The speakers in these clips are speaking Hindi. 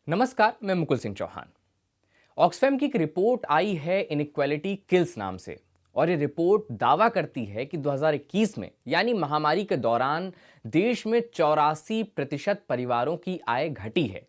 नमस्कार, मैं मुकुल सिंह चौहान। ऑक्सफैम की एक रिपोर्ट आई है इनइक्वालिटी किल्स नाम से। और ये रिपोर्ट दावा करती है कि 2021 में यानी महामारी के दौरान देश में 84% परिवारों की आय घटी है।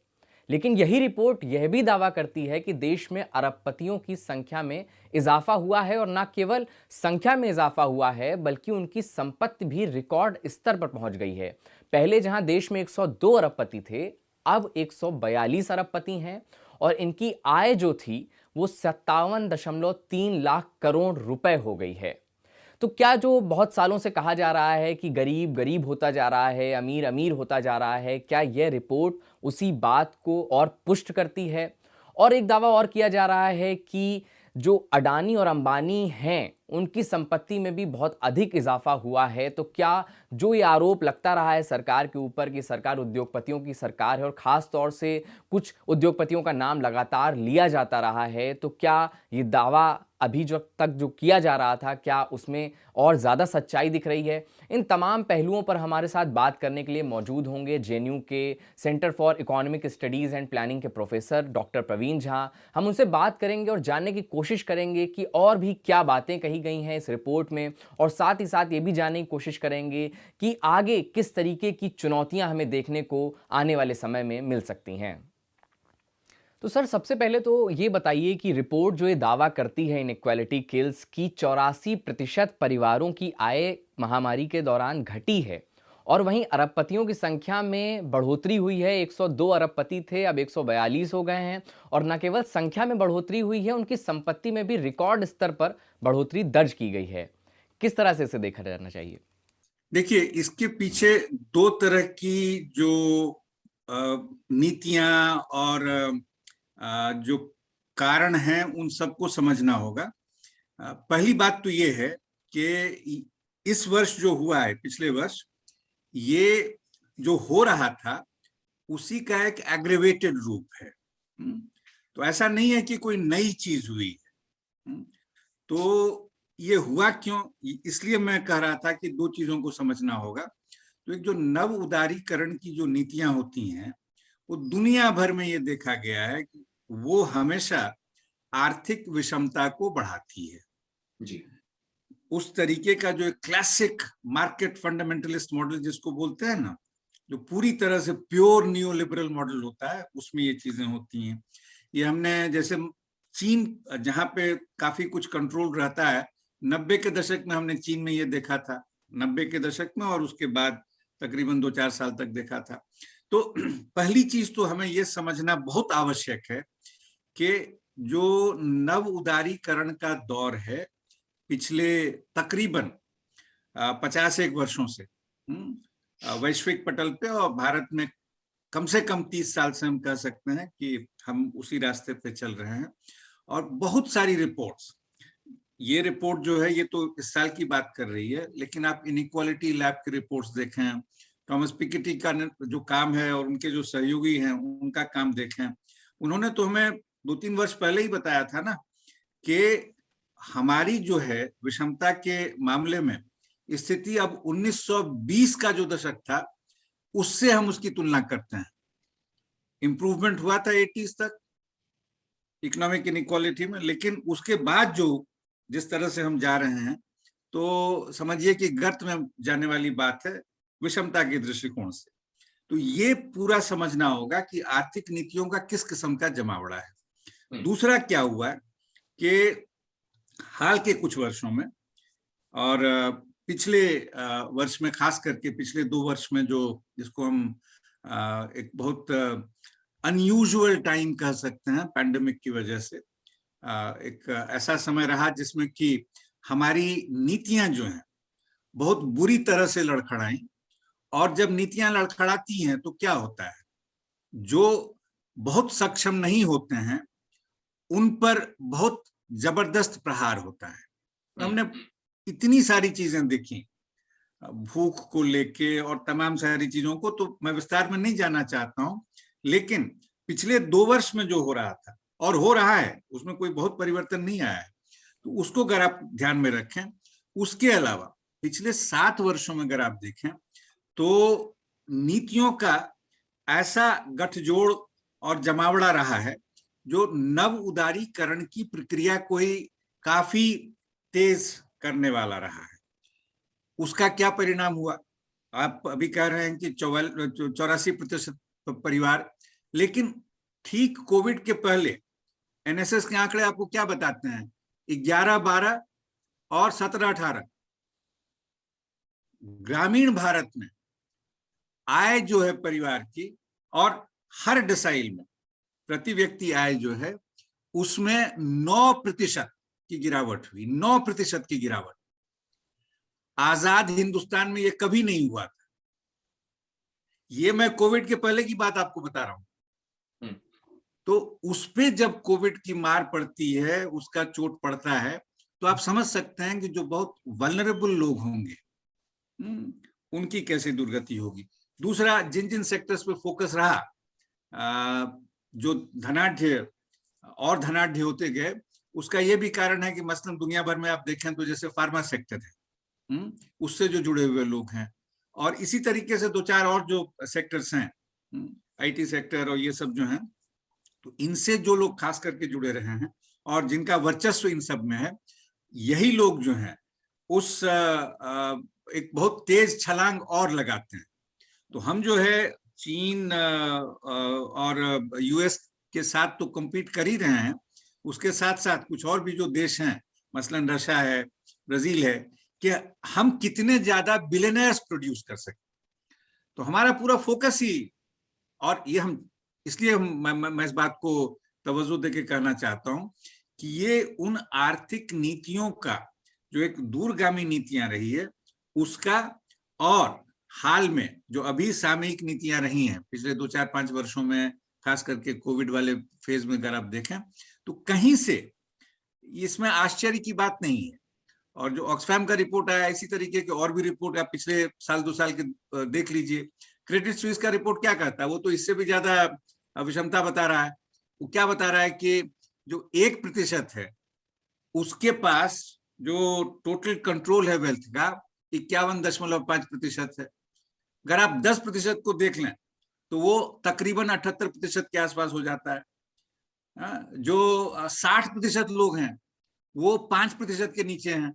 लेकिन यही रिपोर्ट यह भी दावा करती है कि देश में अरबपतियों की संख्या में इजाफा हुआ है, और न केवल संख्या में इजाफा हुआ है बल्कि उनकी संपत्ति भी रिकॉर्ड स्तर पर पहुंच गई है। पहले जहां देश में 102 अरबपति थे, अब 142 अरबपति हैं, और इनकी आय जो थी वो 57.3 लाख करोड़ रुपए हो गई है। तो क्या जो बहुत सालों से कहा जा रहा है कि गरीब गरीब होता जा रहा है, अमीर अमीर होता जा रहा है, क्या यह रिपोर्ट उसी बात को और पुष्ट करती है? और एक दावा और किया जा रहा है कि जो अडानी और अंबानी हैं उनकी संपत्ति में भी बहुत अधिक इजाफा हुआ है। तो क्या जो ये आरोप लगता रहा है सरकार के ऊपर कि सरकार उद्योगपतियों की सरकार है और खास तौर से कुछ उद्योगपतियों का नाम लगातार लिया जाता रहा है, तो क्या ये दावा अभी जो तक जो किया जा रहा था, क्या उसमें और ज़्यादा सच्चाई दिख रही है? इन तमाम पहलुओं पर हमारे साथ बात करने के लिए मौजूद होंगे जेएनयू के centre for economic studies and planning के प्रोफेसर डॉक्टर प्रवीण झा। हम उनसे बात करेंगे और जानने की कोशिश करेंगे कि और भी क्या बातें कही गई हैं इस रिपोर्ट में, और साथ ही साथ ये भी जानने की कोशिश करेंगे कि आगे किस तरीके की चुनौतियां हमें देखने को आने वाले समय में मिल सकती हैं। तो सर, सबसे पहले तो ये बताइए कि रिपोर्ट जो ये दावा करती है इनइक्वालिटी किल्स की 84% परिवारों की आय महामारी के दौरान घटी है, और वहीं अरबपतियों की संख्या में बढ़ोतरी हुई है। 102 अरबपति थे, अब 142 हो गए हैं, और न केवल संख्या में बढ़ोतरी हुई है, उनकी संपत्ति में भी रिकॉर्ड स्तर पर बढ़ोतरी दर्ज की गई है। किस तरह से इसे देखा जाना चाहिए? देखिए, इसके पीछे दो तरह की जो नीतियां और जो कारण हैं उन सबको समझना होगा। पहली बात तो ये है कि इस वर्ष जो हुआ है, पिछले वर्ष, ये जो हो रहा था उसी का एक एग्रेवेटेड रूप है। तो ऐसा नहीं है कि कोई नई चीज हुई है। तो ये हुआ क्यों, इसलिए मैं कह रहा था कि दो चीजों को समझना होगा। तो एक जो नव उदारीकरण की जो नीतियां होती हैं, वो दुनिया भर में ये देखा गया है कि वो हमेशा आर्थिक विषमता को बढ़ाती है। जी, उस तरीके का जो क्लासिक मार्केट फंडामेंटलिस्ट मॉडल जिसको बोलते हैं ना, जो पूरी तरह से प्योर न्यू लिबरल मॉडल होता है, उसमें ये चीजें होती हैं। ये हमने जैसे चीन, जहां पे काफी कुछ कंट्रोल रहता है, 90 के दशक में हमने चीन में ये देखा था, 90 के दशक में, और उसके बाद तकरीबन 2-4 साल तक देखा था। तो पहली चीज तो हमें ये समझना बहुत आवश्यक है कि जो नव उदारीकरण का दौर है पिछले तकरीबन 50 वर्षों से वैश्विक पटल पे और भारत में कम से कम 30 साल से हम कह सकते हैं कि हम उसी रास्ते पे चल रहे हैं। और बहुत सारी रिपोर्ट्स, ये रिपोर्ट जो है ये तो इस साल की बात कर रही है, लेकिन आप इनइक्वालिटी लैब की रिपोर्ट्स देखें, थॉमस पिकेटी का जो काम है और उनके जो सहयोगी हैं उनका काम देखें, उन्होंने तो हमें 2-3 वर्ष पहले ही बताया था ना कि हमारी जो है विषमता के मामले में स्थिति अब 1920 का जो दशक था उससे हम उसकी तुलना करते हैं। इंप्रूवमेंट हुआ था 80s तक इकोनॉमिक इनइक्वालिटी में, लेकिन उसके बाद जो जिस तरह से हम जा रहे हैं, तो समझिए कि गर्त में जाने वाली बात है विषमता के दृष्टिकोण से। तो ये पूरा समझना होगा कि आर्थिक नीतियों का किस किस्म का जमावड़ा है। दूसरा क्या हुआ कि हाल के कुछ वर्षों में और पिछले वर्ष में, खास करके पिछले 2 वर्ष में, जो जिसको हम एक बहुत अनयूजुअल टाइम कह सकते हैं पैंडेमिक की वजह से, एक ऐसा समय रहा जिसमें कि हमारी नीतियां जो हैं बहुत बुरी तरह से लड़खड़ाई। और जब नीतियां लड़खड़ाती हैं तो क्या होता है, जो बहुत सक्षम नहीं होते हैं उन पर बहुत जबरदस्त प्रहार होता है। हमने इतनी सारी चीजें देखी, भूख को लेके और तमाम सारी चीजों को तो मैं विस्तार में नहीं जाना चाहता हूं, लेकिन पिछले 2 वर्ष में जो हो रहा था और हो रहा है उसमें कोई बहुत परिवर्तन नहीं आया है, तो उसको अगर आप ध्यान में रखें। उसके अलावा पिछले 7 वर्षों में अगर आप देखें तो नीतियों का ऐसा गठजोड़ और जमावड़ा रहा है, जो नव उदारीकरण की प्रक्रिया को ही काफी तेज करने वाला रहा है। उसका क्या परिणाम हुआ? आप अभी कह रहे हैं कि 84% परिवार, लेकिन ठीक कोविड के पहले एनएसएस के आंकड़े आपको क्या बताते हैं? 11-12 और 17-18 ग्रामीण भारत में आय जो है परिवार की, और हर डिसाइल में प्रति व्यक्ति आय जो है, उसमें 9% की गिरावट हुई। 9% की गिरावट। आजाद हिंदुस्तान में ये कभी नहीं हुआ था। ये मैं कोविड के पहले की बात आपको बता रहा हूं। तो उस पे जब कोविड की मार पड़ती है, उसका चोट पड़ता है, तो आप समझ सकते हैं कि जो बहुत वल्नरेबल लोग होंगे, उनकी कैसे दुर्गति होगी। दूसरा, जिन जिन सेक्टर्स पे फोकस रहा, जो धनाढ्य और धनाढ्य होते गए, उसका ये भी कारण है कि मसलन दुनिया भर में आप देखें तो जैसे फार्मा सेक्टर है, उससे जो जुड़े हुए लोग हैं, और इसी तरीके से 2-4 और जो सेक्टर्स हैं, आईटी सेक्टर और ये सब जो हैं, तो इनसे जो लोग खास करके जुड़े रहे हैं और जिनका वर्चस्व इन सब में है, यही लोग जो हैं उस एक बहुत तेज छलांग और लगाते हैं। तो हम जो है चीन और यूएस के साथ तो कम्पीट कर ही रहे हैं, उसके साथ साथ कुछ और भी जो देश हैं, मसलन रशिया है, ब्राजील है, कि हम कितने ज्यादा बिलियनर्स प्रोड्यूस कर सकते। तो हमारा पूरा फोकस ही, और ये हम इसलिए मैं इस बात को तवज्जो देके कहना चाहता हूं कि ये उन आर्थिक नीतियों का जो एक दूरगामी नीतियां रही है उसका, और हाल में जो अभी सामयिक नीतियां रही हैं पिछले 2-4-5 वर्षों में, खास करके कोविड वाले फेज में अगर आप देखें, तो कहीं से इसमें आश्चर्य की बात नहीं है। और जो ऑक्सफैम का रिपोर्ट आया, इसी तरीके के और भी रिपोर्ट आप पिछले साल 2 साल के देख लीजिए। क्रेडिट स्विस का रिपोर्ट क्या कहता है? वो तो इससे भी ज्यादा विषमता बता रहा है। वो क्या बता रहा है कि जो 1% है, उसके पास जो टोटल कंट्रोल है वेल्थ का 51.5% है। अगर आप 10% को देख लें तो वो तकरीबन 78% के आसपास हो जाता है। जो 60% लोग हैं वो 5% के नीचे हैं।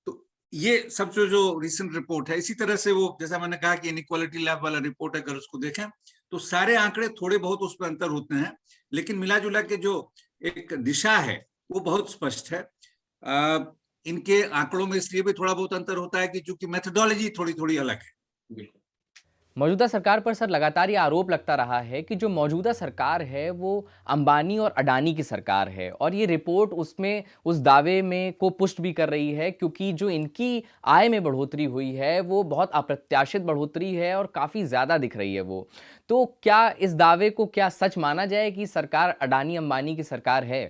तो ये सब जो रिसेंट रिपोर्ट है, इसी तरह से वो, जैसा मैंने कहा कि इनइक्वालिटी लैब वाला रिपोर्ट है, अगर उसको देखें तो सारे आंकड़े थोड़े बहुत उस पर अंतर होते हैं, लेकिन मिला जुला के जो एक दिशा है वो बहुत स्पष्ट है। इनके आंकड़ों में इसलिए भी थोड़ा बहुत अंतर होता है कि चूंकि मेथोडोलॉजी थोड़ी थोड़ी अलग है। मौजूदा सरकार पर सर लगातार ये आरोप लगता रहा है कि जो मौजूदा सरकार है वो अंबानी और अडानी की सरकार है, और ये रिपोर्ट उसमें उस दावे में को पुष्ट भी कर रही है, क्योंकि जो इनकी आय में बढ़ोतरी हुई है वो बहुत अप्रत्याशित बढ़ोतरी है और काफ़ी ज़्यादा दिख रही है वो। तो क्या इस दावे को क्या सच माना जाए कि सरकार अडानी अंबानी की सरकार है?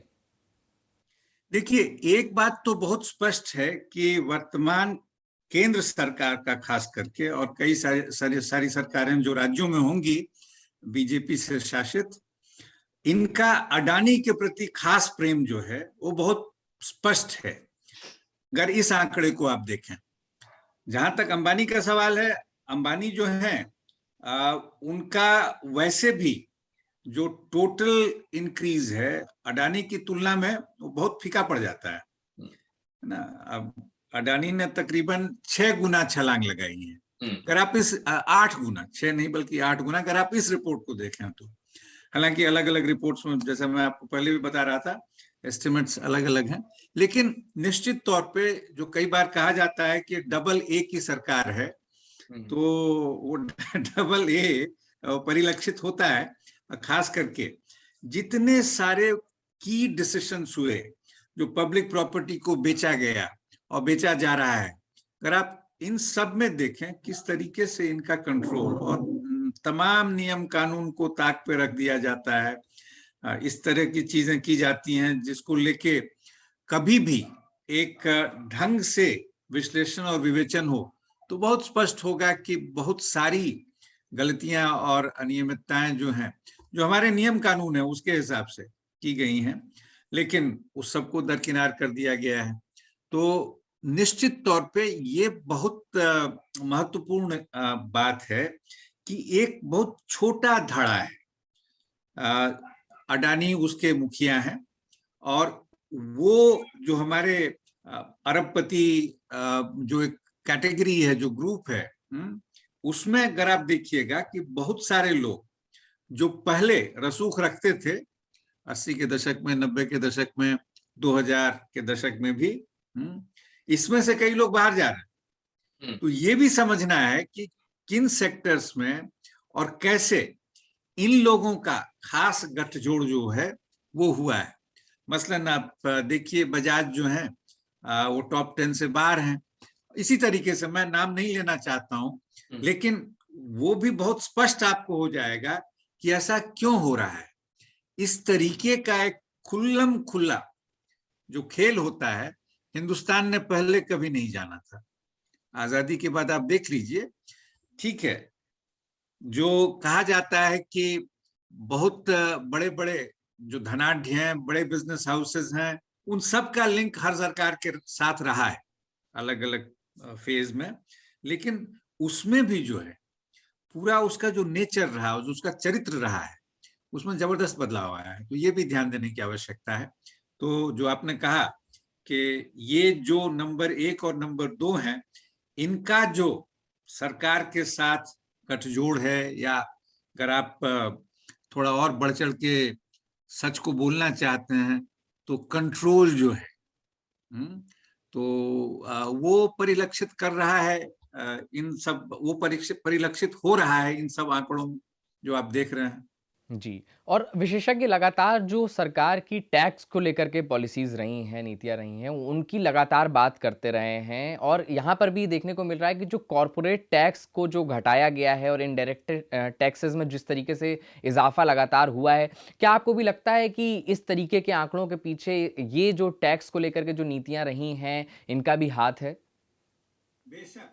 देखिए, एक बात तो बहुत स्पष्ट है कि वर्तमान केंद्र सरकार का खास करके, और कई सारी सरकारें जो राज्यों में होंगी बीजेपी से शासित, इनका अडानी के प्रति खास प्रेम जो है वो बहुत स्पष्ट है। अगर इस आंकड़े को आप देखें, जहां तक अंबानी का सवाल है, अंबानी जो है उनका वैसे भी जो टोटल इंक्रीज है अडानी की तुलना में वो बहुत फीका पड़ जाता है ना। अब अडानी ने तकरीबन 6 गुना छलांग लगाई है। अगर आप इस 8 गुना, 6 नहीं बल्कि 8 गुना, अगर आप इस रिपोर्ट को देखें तो, हालांकि अलग अलग रिपोर्ट्स में, जैसे मैं आपको पहले भी बता रहा था, एस्टिमेट्स अलग अलग हैं, लेकिन निश्चित तौर पे जो कई बार कहा जाता है कि डबल ए की सरकार है, तो वो डबल ए परिलक्षित होता है। खास करके जितने सारे की डिसीजंस हुए, जो पब्लिक प्रॉपर्टी को बेचा गया और बेचा जा रहा है, अगर आप इन सब में देखें किस तरीके से इनका कंट्रोल और तमाम नियम कानून को ताक पे रख दिया जाता है, इस तरह की चीजें की जाती हैं जिसको लेके कभी भी एक ढंग से विश्लेषण और विवेचन हो, तो बहुत स्पष्ट होगा कि बहुत सारी गलतियां और अनियमितताएं जो हैं, जो हमारे नियम कानून है उसके हिसाब से की गई हैं, लेकिन उस सबको दरकिनार कर दिया गया है। तो निश्चित तौर पे ये बहुत महत्वपूर्ण बात है कि एक बहुत छोटा धड़ा है अडानी उसके मुखिया हैं, और वो जो हमारे अरबपति जो एक कैटेगरी है, जो ग्रुप है, उसमें अगर आप देखिएगा कि बहुत सारे लोग जो पहले रसूख रखते थे 80 के दशक में, 90 के दशक में, 2000 के दशक में भी, इसमें से कई लोग बाहर जा रहे हैं। तो ये भी समझना है कि किन सेक्टर्स में और कैसे इन लोगों का खास गठजोड़ जो है वो हुआ है। मसलन आप देखिए, बजाज जो है वो टॉप 10 से बाहर हैं। इसी तरीके से मैं नाम नहीं लेना चाहता हूं, लेकिन वो भी बहुत स्पष्ट आपको हो जाएगा कि ऐसा क्यों हो रहा है। इस तरीके का एक खुल्लम खुल्ला जो खेल होता है, हिंदुस्तान ने पहले कभी नहीं जाना था। आजादी के बाद आप देख लीजिए, ठीक है, जो कहा जाता है कि बहुत बड़े बड़े जो धनाढ्य हैं, बड़े बिजनेस हाउसेस हैं, उन सब का लिंक हर सरकार के साथ रहा है अलग अलग फेज में, लेकिन उसमें भी जो है पूरा उसका जो नेचर रहा, जो उसका चरित्र रहा है, उसमें जबरदस्त बदलाव आया है। तो ये भी ध्यान देने की आवश्यकता है। तो जो आपने कहा कि ये जो नंबर 1 और नंबर 2 हैं, इनका जो सरकार के साथ गठजोड़ है, या अगर आप थोड़ा और बढ़ चढ़ के सच को बोलना चाहते हैं तो कंट्रोल जो है, तो वो परिलक्षित कर रहा है, इन सब वो परिलक्षित हो रहा है इन सब आंकड़ों में जो आप देख रहे हैं। जी। और विशेषज्ञ लगातार जो सरकार की टैक्स को लेकर के पॉलिसीज़ रही हैं, नीतियाँ रही हैं, उनकी लगातार बात करते रहे हैं, और यहाँ पर भी देखने को मिल रहा है कि जो कॉर्पोरेट टैक्स को जो घटाया गया है और इनडायरेक्ट टैक्सेस में जिस तरीके से इज़ाफ़ा लगातार हुआ है, क्या आपको भी लगता है कि इस तरीके के आंकड़ों के पीछे ये जो टैक्स को लेकर के जो नीतियाँ रही हैं, इनका भी हाथ है? बेशक,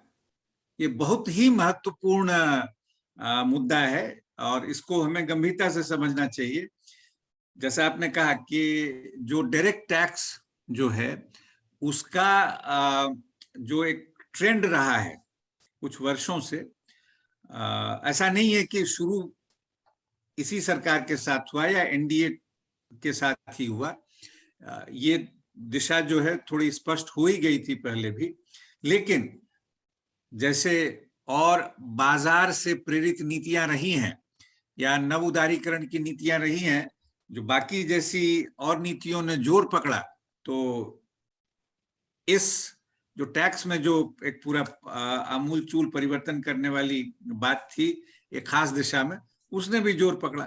ये बहुत ही महत्वपूर्ण मुद्दा है और इसको हमें गंभीरता से समझना चाहिए। जैसा आपने कहा कि जो डायरेक्ट टैक्स जो है उसका जो एक ट्रेंड रहा है कुछ वर्षों से, ऐसा नहीं है कि शुरू इसी सरकार के साथ हुआ या एनडीए के साथ ही हुआ। ये दिशा जो है थोड़ी स्पष्ट हो ही गई थी पहले भी, लेकिन जैसे और बाजार से प्रेरित नीतियां रही हैं या नव उदारीकरण की नीतियां रही हैं, जो बाकी जैसी और नीतियों ने जोर पकड़ा, तो इस जो टैक्स में जो एक पूरा आमूल चूल परिवर्तन करने वाली बात थी एक खास दिशा में, उसने भी जोर पकड़ा।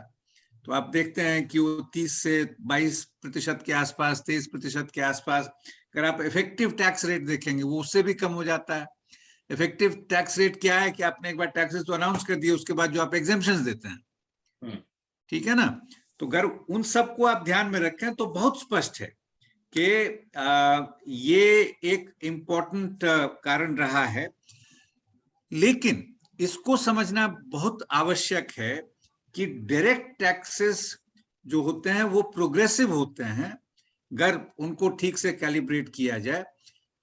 तो आप देखते हैं कि वो 30 से 22% के आसपास, 23% के आसपास, अगर आप इफेक्टिव टैक्स रेट देखेंगे वो उससे भी कम हो जाता है। इफेक्टिव टैक्स रेट क्या है कि आपने एक बार टैक्सेस तो अनाउंस कर दिए, उसके बाद जो आप एग्जेम्पशंस देते हैं, ठीक है ना। तो अगर उन सबको आप ध्यान में रखें तो बहुत स्पष्ट है कि ये एक इम्पोर्टेंट कारण रहा है, लेकिन इसको समझना बहुत आवश्यक है कि डायरेक्ट टैक्सेस जो होते हैं वो प्रोग्रेसिव होते हैं अगर उनको ठीक से कैलिब्रेट किया जाए।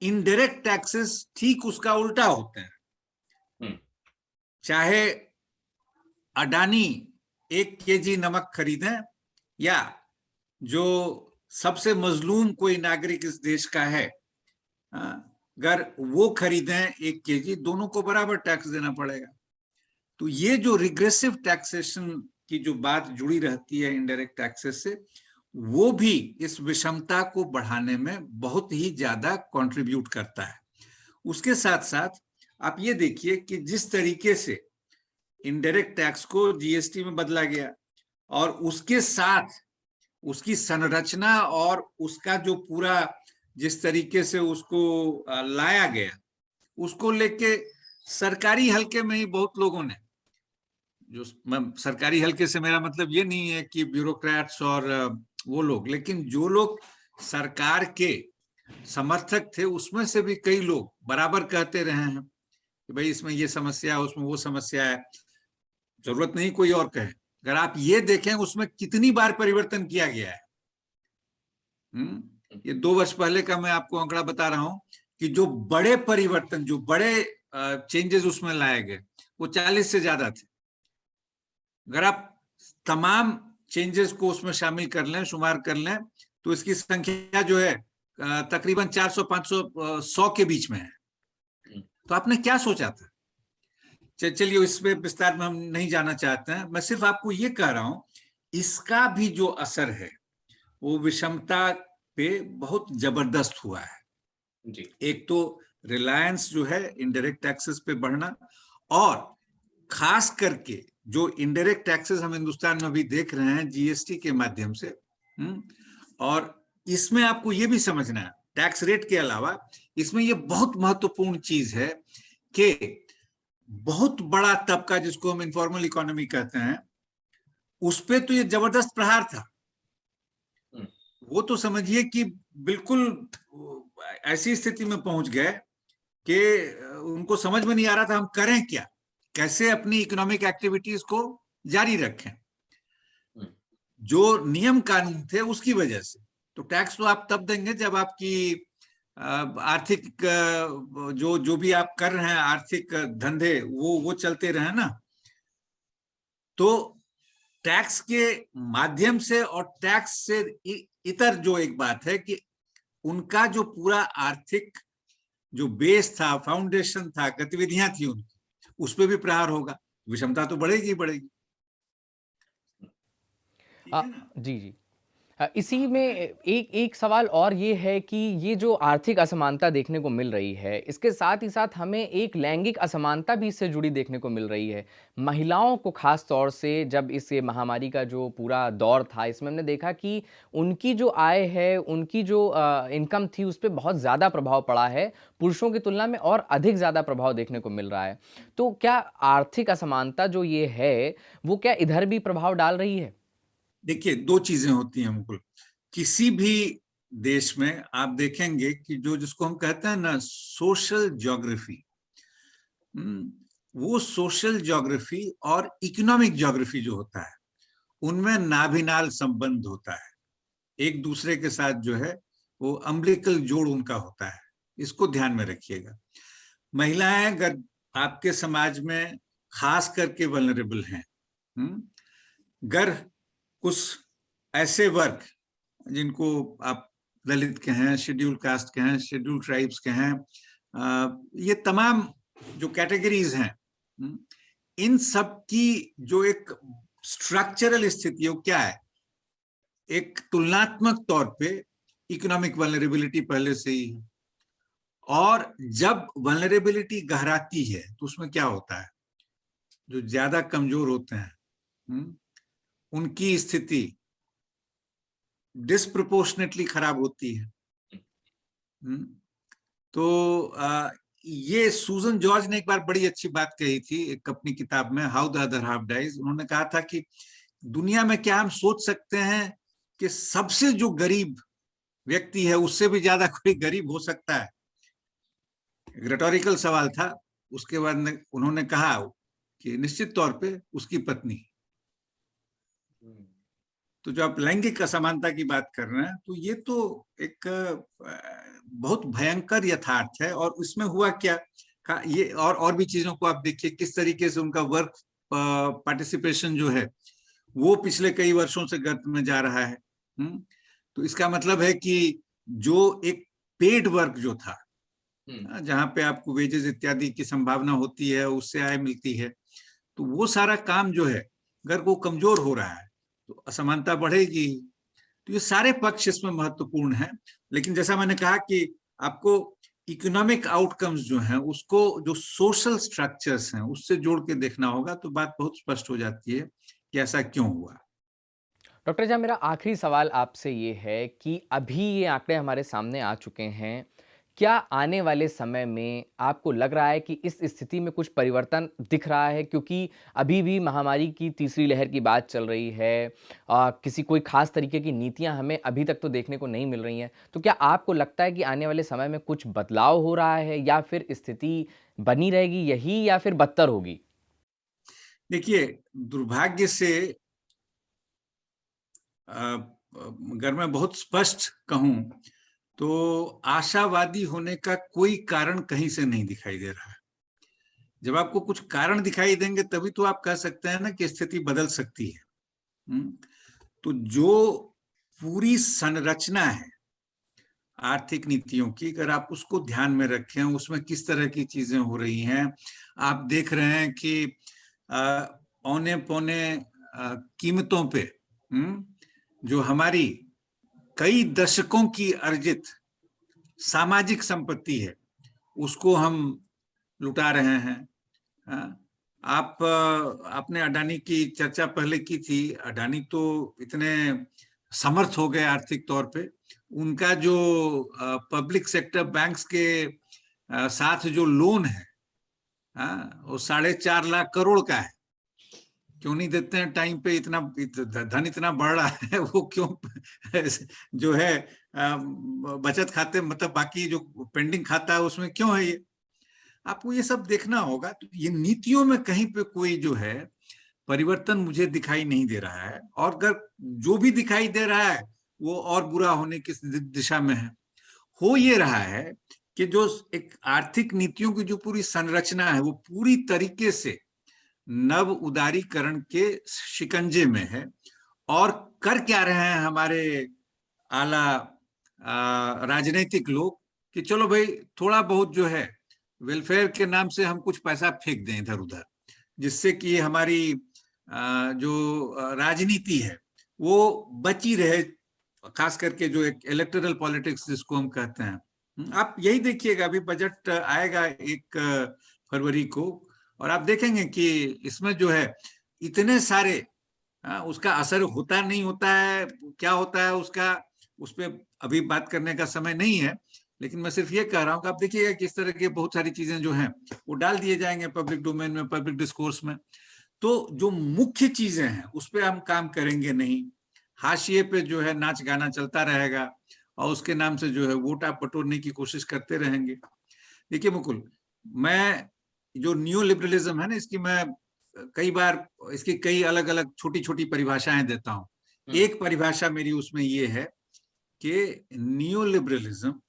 इनडायरेक्ट टैक्सेस ठीक उसका उल्टा होते हैं। चाहे अडानी 1 केजी नमक खरीदें या जो सबसे मजलूम कोई नागरिक इस देश का है, अगर वो खरीदें 1 केजी, दोनों को बराबर टैक्स देना पड़ेगा। तो ये जो रिग्रेसिव टैक्सेशन की जो बात जुड़ी रहती है इनडायरेक्ट टैक्सेस से, वो भी इस विषमता को बढ़ाने में बहुत ही ज्यादा कंट्रीब्यूट करता है। उसके साथ साथ आप ये देखिए कि जिस तरीके से इनडायरेक्ट टैक्स को जीएसटी में बदला गया और उसके साथ उसकी संरचना और उसका जो पूरा जिस तरीके से उसको लाया गया, उसको लेके सरकारी हलके में ही बहुत लोगों ने, जो सरकारी हलके से मेरा मतलब ये नहीं है कि ब्यूरोक्रेट्स और वो लोग, लेकिन जो लोग सरकार के समर्थक थे उसमें से भी कई लोग बराबर कहते रहे हैं कि भाई इसमें ये समस्या है, उसमें वो समस्या है, जरूरत नहीं कोई और कहे। अगर आप ये देखें उसमें कितनी बार परिवर्तन किया गया है। ये 2 वर्ष पहले का मैं आपको आंकड़ा बता रहा हूं कि जो बड़े परिवर्तन, जो बड़े चेंजेस उसमें लाए गए वो 40 से ज्यादा थे। अगर आप तमाम चेंजेस को उसमें शामिल कर लें, शुमार कर लें, तो इसकी संख्या जो है तकरीबन 400, 500, 100 के बीच में है। तो आपने क्या सोचा था? चलिए इसमें विस्तार में हम नहीं जाना चाहते हैं, मैं सिर्फ आपको ये कह रहा हूं इसका भी जो असर है वो विषमता पे बहुत जबरदस्त हुआ है जी। एक तो रिलायंस जो है इनडायरेक्ट टैक्सेस पे बढ़ना, और खास करके जो इनडायरेक्ट टैक्सेस हम हिंदुस्तान में भी देख रहे हैं जीएसटी के माध्यम से, और इसमें आपको ये भी समझना है टैक्स रेट के अलावा इसमें ये बहुत महत्वपूर्ण चीज है कि बहुत बड़ा तबका जिसको हम इनफॉर्मल इकोनॉमी कहते हैं उस पे तो ये जबरदस्त प्रहार था। वो तो समझिए कि बिल्कुल ऐसी स्थिति में पहुंच गए कि उनको समझ में नहीं आ रहा था हम करें क्या, कैसे अपनी इकोनॉमिक एक्टिविटीज को जारी रखें। जो नियम कानून थे उसकी वजह से तो टैक्स तो आप तब देंगे जब आपकी आर्थिक जो भी आप कर रहे हैं आर्थिक धंधे वो चलते रहे ना। तो टैक्स के माध्यम से और टैक्स से इतर जो एक बात है कि उनका जो पूरा आर्थिक जो बेस था, फाउंडेशन था, गतिविधियां थी उनकी, उस पर भी प्रहार होगा, विषमता तो बढ़ेगी बढ़ेगी। जी जी। इसी में एक सवाल और ये है कि ये जो आर्थिक असमानता देखने को मिल रही है इसके साथ ही साथ हमें एक लैंगिक असमानता भी इससे जुड़ी देखने को मिल रही है। महिलाओं को खास तौर से जब इस महामारी का जो पूरा दौर था इसमें हमने देखा कि उनकी जो आय है, उनकी जो इनकम थी उस पर बहुत ज़्यादा प्रभाव पड़ा है, पुरुषों की तुलना में और अधिक ज़्यादा प्रभाव देखने को मिल रहा है। तो क्या आर्थिक असमानता जो ये है वो क्या इधर भी प्रभाव डाल रही है? देखिए दो चीजें होती हैं मुकुल, किसी भी देश में आप देखेंगे कि जो जिसको हम कहते हैं ना सोशल ज्योग्राफी, वो सोशल ज्योग्राफी और इकोनॉमिक ज्योग्राफी जो होता है उनमें नाभिनाल संबंध होता है, एक दूसरे के साथ जो है वो अम्बिलिकल जोड़ उनका होता है, इसको ध्यान में रखिएगा। महिलाएं अगर आपके समाज में खास करके वल्नरेबल हैं, अगर कुछ ऐसे वर्ग जिनको आप दलित के हैं, शेड्यूल कास्ट के हैं, शेड्यूल ट्राइब्स के हैं, ये तमाम जो कैटेगरीज हैं, इन सब की जो एक स्ट्रक्चरल स्थिति है क्या है, एक तुलनात्मक तौर पे इकोनॉमिक वल्नरेबिलिटी पहले से ही है, और जब वल्नरेबिलिटी गहराती है तो उसमें क्या होता है, जो ज्यादा कमजोर होते हैं उनकी स्थिति डिस्प्रोपोर्शनेटली खराब होती है। तो ये सूजन जॉर्ज ने एक बार बड़ी अच्छी बात कही थी एक अपनी किताब में how the other half dies. उन्होंने कहा था कि दुनिया में क्या हम सोच सकते हैं कि सबसे जो गरीब व्यक्ति है उससे भी ज्यादा कोई गरीब हो सकता है? रेटोरिकल सवाल था। उसके बाद उन्होंने कहा कि निश्चित तौर पे उसकी पत्नी। तो जो आप लैंगिक असमानता की बात कर रहे हैं तो ये तो एक बहुत भयंकर यथार्थ है। और उसमें हुआ क्या, ये और भी चीजों को आप देखिए किस तरीके से उनका वर्क पार्टिसिपेशन जो है वो पिछले कई वर्षों से गर्त में जा रहा है। तो इसका मतलब है कि जो एक पेड वर्क जो था, जहां पे आपको वेजेस इत्यादि की संभावना होती है, उससे आय मिलती है, तो वो सारा काम जो है अगर वो कमजोर हो रहा है तो असमानता बढ़ेगी। तो ये सारे पक्ष इसमें महत्वपूर्ण हैं। लेकिन जैसा मैंने कहा कि आपको इकोनॉमिक आउटकम्स जो हैं उसको जो सोशल स्ट्रक्चर्स हैं उससे जोड़ के देखना होगा, तो बात बहुत स्पष्ट हो जाती है कि ऐसा क्यों हुआ। डॉक्टर जी, मेरा आखिरी सवाल आपसे ये है कि अभी ये आंकड़े हमारे सामने आ चुके हैं, क्या आने वाले समय में आपको लग रहा है कि इस स्थिति में कुछ परिवर्तन दिख रहा है? क्योंकि अभी भी महामारी की तीसरी लहर की बात चल रही है, किसी कोई खास तरीके की नीतियां हमें अभी तक तो देखने को नहीं मिल रही हैं। तो क्या आपको लगता है कि आने वाले समय में कुछ बदलाव हो रहा है, या फिर स्थिति बनी रहेगी यही, या फिर बदतर होगी? देखिए, दुर्भाग्य से अगर मैं बहुत स्पष्ट कहूं तो आशावादी होने का कोई कारण कहीं से नहीं दिखाई दे रहा है। जब आपको कुछ कारण दिखाई देंगे तभी तो आप कह सकते हैं ना कि स्थिति बदल सकती है। तो जो पूरी संरचना है आर्थिक नीतियों की, अगर आप उसको ध्यान में रखें, उसमें किस तरह की चीजें हो रही हैं, आप देख रहे हैं कि औने पौने कीमतों पे जो हमारी कई दशकों की अर्जित सामाजिक संपत्ति है उसको हम लुटा रहे हैं। आपने अडानी की चर्चा पहले की थी। अडानी तो इतने समर्थ हो गए आर्थिक तौर पे, उनका जो पब्लिक सेक्टर बैंक्स के साथ जो लोन है वो 4.5 लाख करोड़ का है। क्यों नहीं देते हैं टाइम पे? इतना धन इतना बढ़ रहा है, वो क्यों जो है बचत खाते, मतलब बाकी जो पेंडिंग खाता है उसमें क्यों है? ये आपको ये सब देखना होगा। तो ये नीतियों में कहीं पे कोई जो है परिवर्तन मुझे दिखाई नहीं दे रहा है, और अगर जो भी दिखाई दे रहा है वो और बुरा होने की दिशा में है। हो ये रहा है कि जो एक आर्थिक नीतियों की जो पूरी संरचना है वो पूरी तरीके से नव उदारीकरण के शिकंजे में है। और कर क्या रहे हैं हमारे आला राजनीतिक लोग कि चलो भाई थोड़ा बहुत जो है वेलफेयर के नाम से हम कुछ पैसा फेंक दें इधर उधर, जिससे कि हमारी जो राजनीति है वो बची रहे, खास करके जो एक इलेक्टोरल पॉलिटिक्स जिसको हम कहते हैं। आप यही देखिएगा, अभी बजट आएगा 1 फरवरी को, और आप देखेंगे कि इसमें जो है इतने सारे उसका असर होता नहीं होता है, क्या होता है उसका, उस पर अभी बात करने का समय नहीं है। लेकिन मैं सिर्फ ये कह रहा हूं कि आप देखिएगा किस तरह की बहुत सारी चीजें जो हैं वो डाल दिए जाएंगे पब्लिक डोमेन में, पब्लिक डिस्कोर्स में। तो जो मुख्य चीजें हैं उस पर हम काम करेंगे नहीं, हाशिए पे जो है नाच गाना चलता रहेगा, और उसके नाम से जो है वोट आप बटोरने की कोशिश करते रहेंगे। देखिए मुकुल, मैं जो न्यू लिबरलिज्म है ना, इसकी मैं कई बार इसकी कई अलग अलग छोटी छोटी परिभाषाएं देता हूं। एक परिभाषा मेरी उसमें ये है कि new liberalism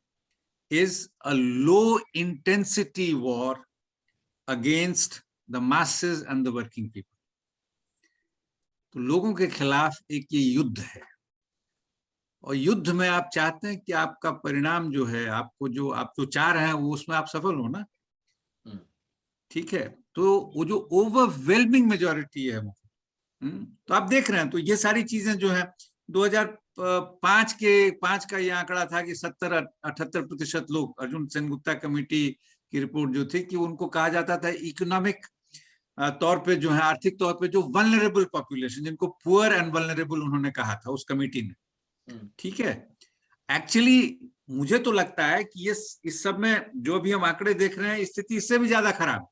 is a low intensity war against the masses and the working people। तो लोगों के खिलाफ एक ये युद्ध है, और युद्ध में आप चाहते हैं कि आपका परिणाम जो है, आपको जो आप जो चाह रहे हैं वो उसमें आप सफल हो ना, ठीक है? तो वो जो ओवरवेलमिंग मेजॉरिटी है, तो आप देख रहे हैं, तो ये सारी चीजें जो है 2005 का ये आंकड़ा था कि 70-78% लोग, अर्जुन सेनगुप्ता कमेटी की रिपोर्ट जो थी, कि उनको कहा जाता था इकोनॉमिक तौर पे जो है, आर्थिक तौर पे जो वल्नरेबल पॉपुलेशन, जिनको पुअर एंड वल्नरेबल उन्होंने कहा था उस कमेटी ने, ठीक है? एक्चुअली मुझे तो लगता है कि ये इस सब में जो भी हम आंकड़े देख रहे हैं, स्थिति इससे भी ज्यादा खराब।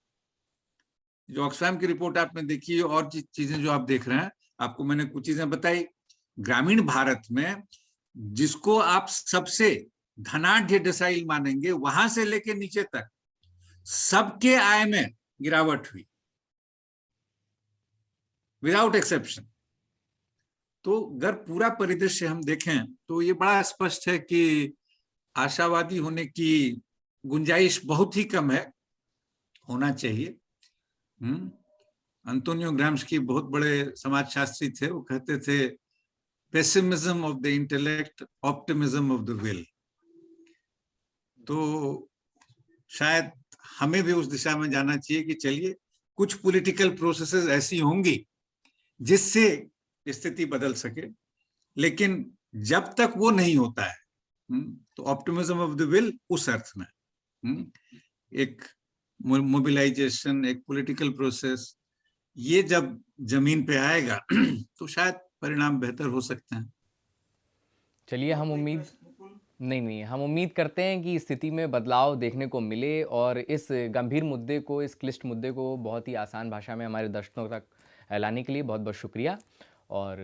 जो ऑक्सफैम की रिपोर्ट आपने देखी और चीजें जो आप देख रहे हैं, आपको मैंने कुछ चीजें बताई। ग्रामीण भारत में जिसको आप सबसे धनाढ्य डेसाइल मानेंगे, वहां से लेके नीचे तक सबके आय में गिरावट हुई, विदाउट एक्सेप्शन। तो अगर पूरा परिदृश्य हम देखें तो ये बड़ा स्पष्ट है कि आशावादी होने की गुंजाइश बहुत ही कम है, होना चाहिए। अंतोनियो ग्राम्स्की बहुत बड़े समाजशास्त्री थे, वो कहते थे pessimism of the intellect, optimism of the will. तो शायद हमें भी उस दिशा में जाना चाहिए कि चलिए कुछ पॉलिटिकल प्रोसेसेस ऐसी होंगी जिससे स्थिति बदल सके, लेकिन जब तक वो नहीं होता है तो ऑप्टिमिज्म ऑफ द विल उस अर्थ में एक मोबिलाइजेशन, एक पॉलिटिकल प्रोसेस, ये जब जमीन पे आएगा तो शायद परिणाम बेहतर हो सकते हैं। चलिए, हम उम्मीद करते हैं कि स्थिति में बदलाव देखने को मिले, और इस गंभीर मुद्दे को, इस क्लिष्ट मुद्दे को बहुत ही आसान भाषा में हमारे दर्शकों तक लाने के लिए बहुत बहुत शुक्रिया। और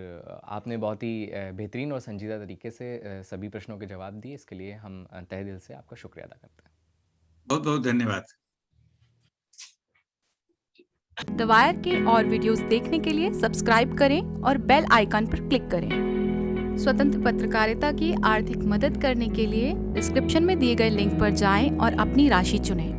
आपने बहुत ही बेहतरीन और संजीदा तरीके से सभी प्रश्नों के जवाब दिए, इसके लिए हम तहे दिल से आपका शुक्रिया अदा करते हैं। बहुत बहुत धन्यवाद। द वायर के और वीडियोस देखने के लिए सब्सक्राइब करें और बेल आइकन पर क्लिक करें। स्वतंत्र पत्रकारिता की आर्थिक मदद करने के लिए डिस्क्रिप्शन में दिए गए लिंक पर जाएं और अपनी राशि चुनें।